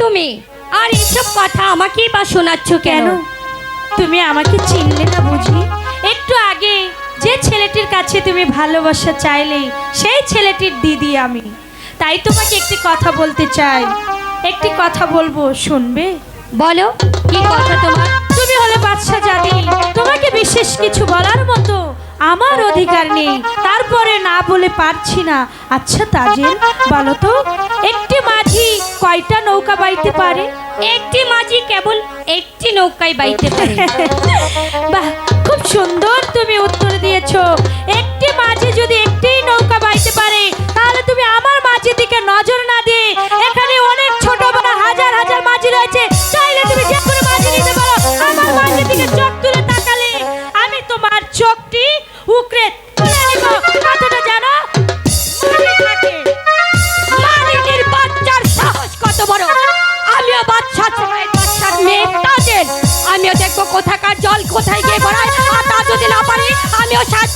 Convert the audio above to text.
তুমি? আর এসব কথা আমাকেই বা শোনাচ্ছ কেন? তুমি আমাকে চিনলে না বুঝি? একটু আগে যে ছেলেটির কাছে তুমি ভালোবাসা চাইলে সেই ছেলেটির দিদি আমি। তাই তোমাকে একটি কথা বলতে চাই। একটি কথা বলবো, শুনবে? বলো, কি কথা তোমার? তুমি হলে বাদশা জানি, তোমাকে বিশেষ কিছু বলার মতো আমার অধিকার নেই, তারপরে না বলে পারছি না। আচ্ছা তাজেল, বলো তো, একটি মাঝি কয়টা নৌকা বাইতে পারে? একটি মাঝি কেবল একটি নৌকায় বাইতে পারে। বাহ, খুব সুন্দর তুমি উত্তর দিয়েছো। একটি মাঝি যদি একটি নৌকা বাইতে পারে, তাহলে তুমি আমার মাঝির দিকে নজর না দিয়ে, এখানে অনেক ছোট বড় হাজার হাজার মাঝি রয়েছে, চাইলে তুমি যে কোনো মাঝি নিতে পারো। আমার মাঝির দিকে চোখ তুলে তাকালে আমি তোমার চোখটি উকড়ে তুলে নিব। কথাটা জানো? মনে থাকে। মালিনীর বাচ্চার সাহস কত বড়! আমিও বাচ্চার মেয়ে তাজেল, আমিও দেখবো কোথাকার জল কোথায় গিয়ে গড়ায়। আর তা যদি না পারি, আমিও 7